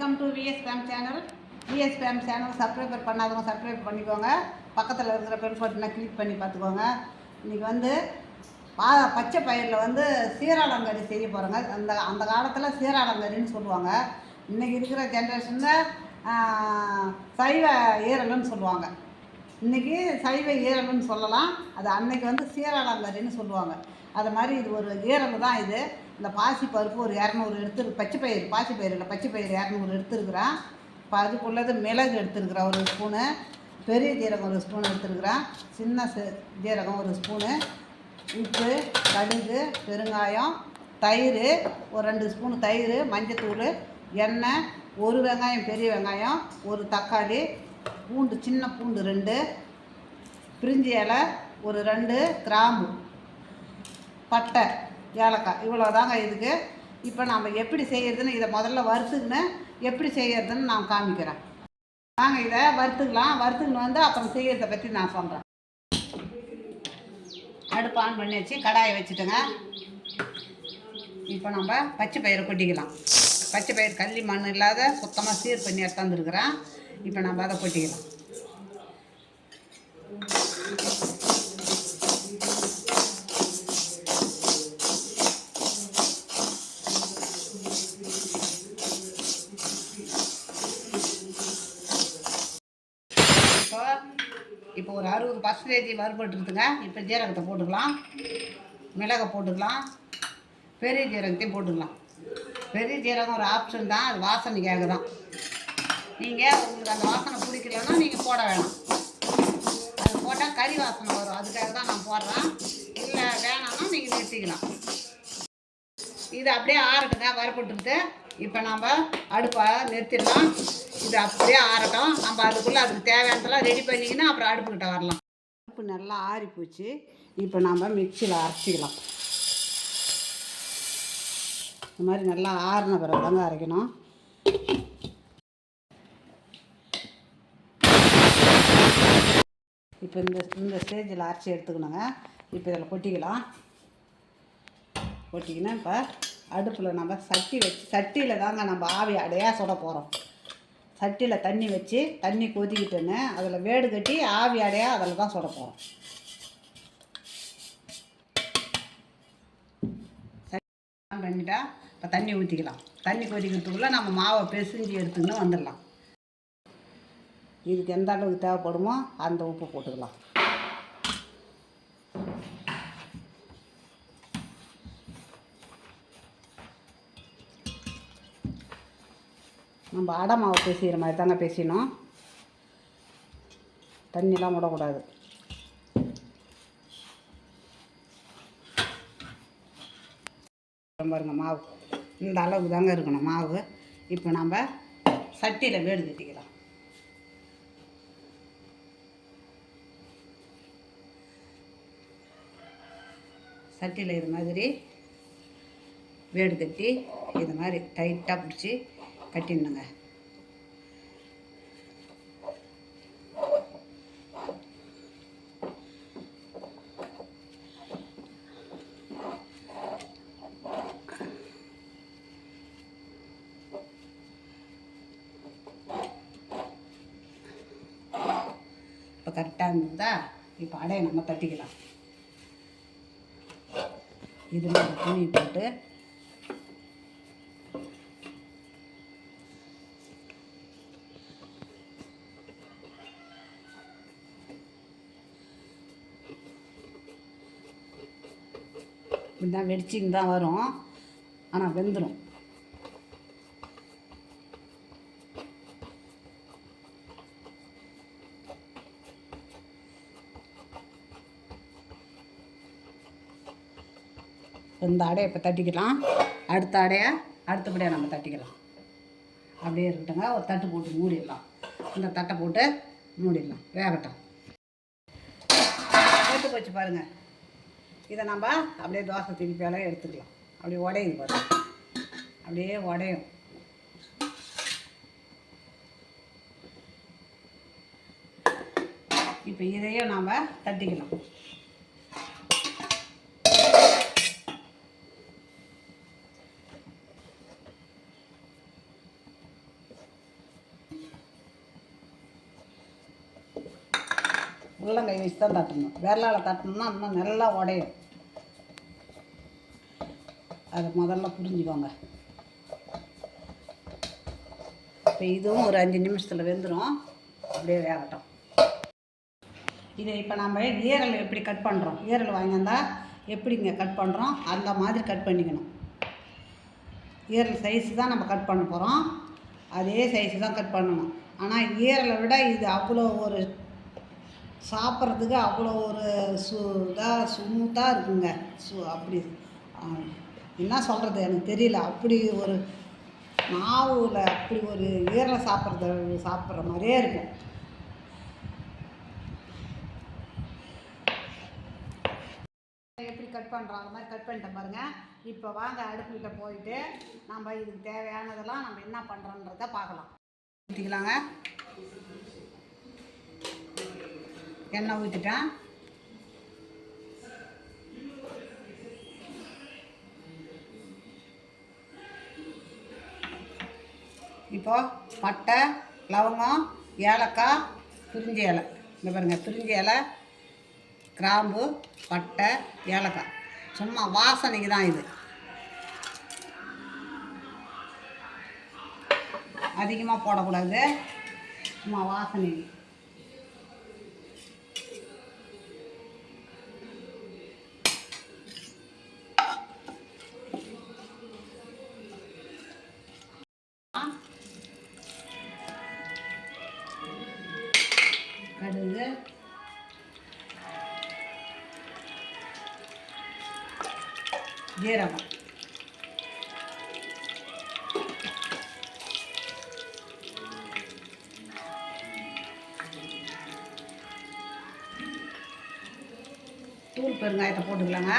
Welcome to VSPM channel. VSPM channel subscriber பண்ணாதவங்க subscribe பண்ணிக்கோங்க. பக்கத்தில் இருக்கிற பெல் பட்டனை கிளிக் பண்ணி பார்த்துக்கோங்க. இன்றைக்கி வந்து பச்சை பயிரில் வந்து சீராளங்கறி செய்ய போகிறோங்க. அந்த காலத்தில் சீராளங்கறின்னு சொல்லுவாங்க. இன்றைக்கி இருக்கிற ஜென்ரேஷனில் சைவ ஈரல்னு சொல்லுவாங்க. இன்றைக்கி சைவ ஈரல்னு சொல்லலாம். அது அன்னைக்கு வந்து சீராளங்கறின்னு சொல்லுவாங்க. அது மாதிரி இது ஒரு ஈரல் தான். இது இந்த பாசி பருப்பு ஒரு 200 எடுத்து, பாசி பயிர் இல்லை, பச்சை பயிர் 200 எடுத்துருக்குறேன். இப்போ அதுக்குள்ளது மிளகு எடுத்துருக்குறேன் ஒரு ஸ்பூனு, பெரிய ஜீரகம் ஒரு ஸ்பூன் எடுத்துருக்குறேன், சின்ன ஜீரகம் ஒரு ஸ்பூனு, உப்பு, கடுகு, பெருங்காயம், தயிர் ஒரு 2 ஸ்பூனு தயிர், மஞ்சத்தூள், எண்ணெய், ஒரு வெங்காயம் பெரிய வெங்காயம், ஒரு தக்காளி, பூண்டு சின்ன பூண்டு 2, பிரிஞ்சி இலை ஒரு 2, கிராம்பு, பட்டை, ஏலக்காய், இவ்வளோ தாங்க இதுக்கு. இப்போ நம்ம எப்படி செய்கிறதுன்னு இதை முதல்ல வறுத்துக்கின்னு எப்படி செய்கிறதுன்னு நான் காமிக்கிறேன். நாங்கள் இதை வறுத்துக்கின்னு வந்து அப்புறம் செய்கிறத பற்றி நான் சொல்கிறேன். அடுப்பு ஆன் பண்ணி வச்சு கடாயை வச்சுட்டேங்க. இப்போ நம்ம பச்சை பயிரை கொட்டிக்கலாம். பச்சை பயிர் கள்ளி மண் இல்லாத சுத்தமாக சீர் பண்ணி எடுத்தாந்துருக்குறேன். இப்போ நம்ம அதை கொட்டிக்கலாம். இப்போ ஒரு 60% வறுபட்டுருதுங்க. இப்போ ஜீரகத்தை போட்டுக்கலாம், மிளகை போட்டுக்கலாம், பெரிய ஜீரகத்தையும் போட்டுக்கலாம். பெரிய ஜீரகம் ஒரு ஆப்ஷன் தான், அது வாசனைக்காக தான். நீங்கள் உங்களுக்கு அந்த வாசனை பிடிக்கலன்னா நீங்கள் போட வேணாம். அது போட்டால் கறி வாசனை வரும், அதுக்காக தான் நான் போடுறேன். இல்லை வேணாம்னா நீங்கள் நிறுத்திக்கலாம். இது அப்படியே ஆறட்டுங்க, வறுபட்டுருது. இப்போ நம்ம அடுப்பை நிறுத்திடலாம். இது அப்படியே ஆறட்டும். நம்ம அதுக்குள்ளே அதுக்கு தேவையானதெல்லாம் ரெடி பண்ணிக்கின்னு அப்புறம் அடுப்புக்கிட்ட வரலாம். அடுப்பு நல்லா ஆறி போச்சு. இப்போ நம்ம மிக்சியில் அரைச்சிக்கலாம். இந்த மாதிரி நல்லா ஆறின பிறகு தாங்க அரைக்கணும். இப்போ இந்த ஸ்டேஜில் அரைச்சி எடுத்துக்கணுங்க. இப்போ இதில் கொட்டிக்கலாம். கொட்டிக்கினா இப்போ அடுப்பில் நம்ம சட்டியில் தாங்க நம்ம ஆவி அடையாக சுட போகிறோம். சட்டியில் தண்ணி வச்சு தண்ணி கொதிக்கிட்டுன்னு அதில் வேடு கட்டி ஆவி அடையாக அதில் தான் சுட போகிறோம். சட்டி பண்ணிட்டா இப்போ தண்ணி ஊற்றிக்கலாம். தண்ணி கொதிக்கிறதுக்குள்ளே நம்ம மாவை பிசைஞ்சு எடுத்துக்கின்னு வந்துடலாம். இதுக்கு எந்த அளவுக்கு தேவைப்படுமோ அந்த உப்பு போட்டுக்கலாம். நம்ம அடை மாவு பேசிக்கிற மாதிரி தாங்க பேசினோம். தண்ணிலாம் விடக்கூடாது. பாருங்க, மாவு இந்த அளவுக்கு தாங்க இருக்கணும் மாவு. இப்போ நம்ம சட்டியில் வேடு கட்டிக்கலாம். சட்டியில் இது மாதிரி வேடு கட்டி இது மாதிரி டைட்டாக பிடிச்சி கட்டிடணுங்க. இப்போ கரெக்டாக இருந்ததா? இப்போ அடையை நம்ம தட்டிக்கலாம். இதில் ஒரு துணி போட்டு இப்படிதான் வெடிச்சின்னு தான் வரும், ஆனால் வெந்துடும். இந்த அடையை இப்போ தட்டிக்கலாம். அடுத்த அடையை அடுத்தபடியாக நம்ம தட்டிக்கலாம். அப்படியே இருக்கட்டுங்க. ஒரு தட்டு போட்டு மூடிடலாம். இந்த தட்டை போட்டு மூடிடலாம், வேகட்டும். போட்டு போச்சு பாருங்கள். இதை நம்ம அப்படியே தோசை திருப்பியால எடுத்துக்கலாம். அப்படியே உடையுது பாருங்க, அப்படியே உடையும். இப்போ இதையும் நாம் தட்டிக்கலாம். உள்ளங்கை வச்சு தான் தட்டணும். விரலால் தட்டணும்னா இன்னும் நல்லா உடையும். அதை முதல்ல புரிஞ்சுக்கோங்க. இப்போ இதுவும் ஒரு 5 நிமிஷத்தில் வெந்துடும். அப்படியே வேகட்டும். இதை இப்போ நம்ம ஈரல் எப்படி கட் பண்ணுறோம், ஈரல் வாங்கியிருந்தா எப்படிங்க கட் பண்ணுறோம் அந்த மாதிரி கட் பண்ணிக்கணும். ஈரல் சைஸு தான் நம்ம கட் பண்ண போகிறோம். அதே சைஸு தான் கட் பண்ணணும். ஆனால் ஈரலை விட இது அவ்வளோ ஒரு சாப்பிட்றதுக்கு அவ்வளோ ஒரு ஸ்மூத்தாக இருக்குங்க. அப்படி என்ன சொல்கிறது எனக்கு தெரியல. அப்படி ஒரு மாவில் அப்படி ஒரு ஈரலை சாப்பிட்ற மாதிரியே இருக்கும். எப்படி கட் பண்ணுறோம் அந்த மாதிரி கட் பண்ணிட்டேன் பாருங்கள். இப்போ வாங்க அடுப்புக்கிட்ட போயிட்டு நம்ம இதுக்கு தேவையானதெல்லாம் நம்ம என்ன பண்ணுறோன்றத பார்க்கலாம். ஊற்றிக்கலாங்க. எண்ணெய் ஊற்றிட்டேன். இப்போ பட்டை, லவங்கம், ஏலக்காய், பிரிஞ்சி இலை. இந்த பாருங்கள், பிரிஞ்சி இலை, கிராம்பு, பட்டை, ஏலக்காய். சும்மா வாசனைக்கு தான் இது. அதிகமாக போடக்கூடாது, சும்மா வாசனைக்கு. கடுகு, ஜீரகம், தூள் பெருங்காயத்தை போட்டுக்கலாங்க.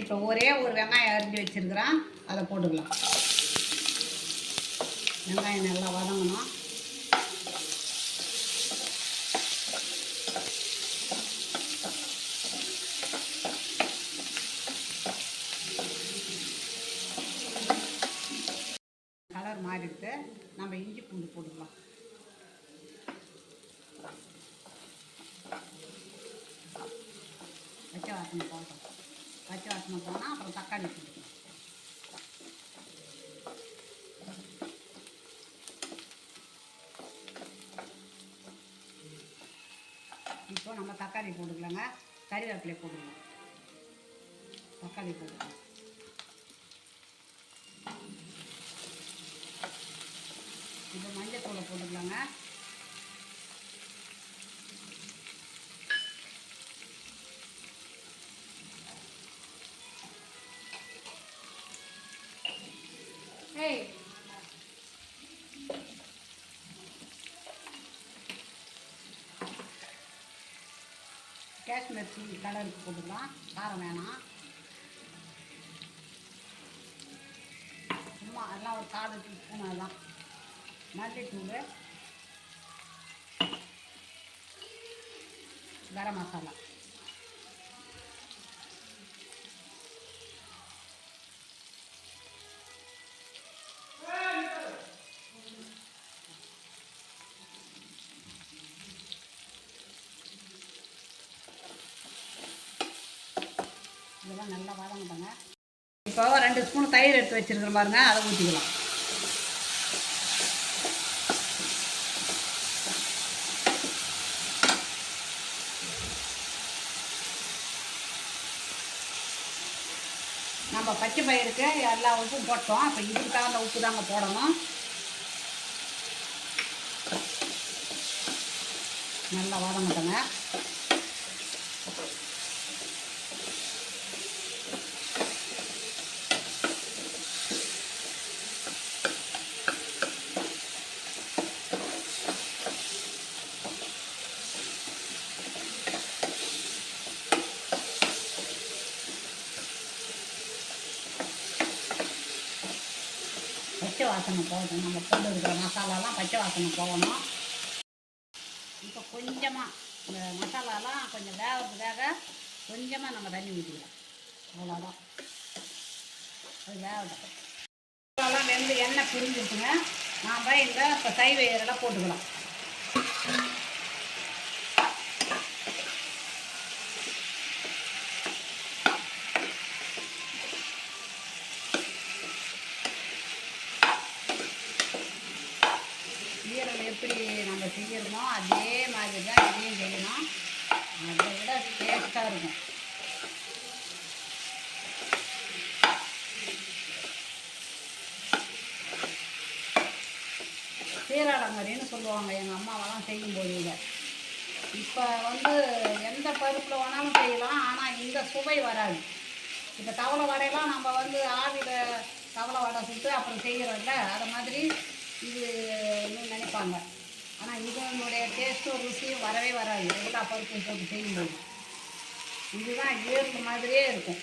இப்போ ஒரே ஒரு வெங்காயம் அரிஞ்சு வச்சுருக்கிறேன், அதை போட்டுக்கலாம். வெங்காயம் நல்லா வதங்கணும். கலர் மாறிடுது. நம்ம இஞ்சி பூண்டு போட்டுக்கலாம். பச்சை வாசனை போட்டோம். பச்சை வாசனை போனால் அப்புறம் தக்காளி போட்டுக்கலாம். இப்போ நம்ம தக்காளி போட்டுக்கலாங்க. கறிவேப்பிலை போட்டுக்கலாம். தக்காளி போட்டுக்கலாம். இப்போ மஞ்சள் தூளை போட்டுக்கலாங்க. காஷ்மீர் சில்லி கலருக்கு போட்டுக்கலாம். காரம் வேணாம். சும்மா எல்லாம் ஒரு 4 டீஸ்பூன் அதுதான். மல்லித்தூள், கரம் மசாலா. இதெல்லாம் நல்லா வதங்கிட்டாங்க. இப்போ 2 ஸ்பூன் தயிர் எடுத்து வச்சுருக்கிறேன் பாருங்க, அதை ஊற்றிக்கலாம். நம்ம பச்சை பயிருக்கு எல்லா உப்பும் போட்டோம். இப்போ இதுக்கு தகுந்த உப்பு தாங்க போடணும். நல்லா வதங்கட்டுங்க. பச்சை பச்சை வாசனை போகணும். நம்ம போட்டு இருக்கிற மசாலாலாம் பச்சை வாசனை போகணும். இப்போ கொஞ்சமாக இந்த மசாலாலாம் கொஞ்சம் வேகிறதுக்காக கொஞ்சமாக நம்ம தண்ணி ஊற்றிக்கலாம். அவ்வளோதான், அது வேகட்டும். மசாலாலாம் வெந்து எண்ணெய் பிரிஞ்சிருக்குங்க. நாம் இந்த இப்போ சைவ ஈரலை போட்டுக்கலாம். ஈரல் எப்படி நம்ம செய்யணுமோ அதே மாதிரி தான் இதையும் செய்யணும். அதை விட டேஸ்ட்டாக இருக்கும். சீராளங்கறின்னு சொல்லுவாங்க எங்கள் அம்மாவெல்லாம் செய்யும்போது. இதை இப்போ எந்த பருப்பில் வேணாலும் செய்யலாம், ஆனால் இந்த சுவை வராது. இப்போ தவளை வடையெல்லாம் நம்ம ஆவியில் தவளை வடை சுட்டு அப்புறம் செய்கிறோம்ல, அதை மாதிரி இது நினைப்பாங்க. ஆனால் இதனுடைய டேஸ்ட்டும் ருசியும் வரவே வராது எல்லா பருப்பும் போட்டு செய்யும்போது. இதுதான் ஈரல் மாதிரியே இருக்கும்.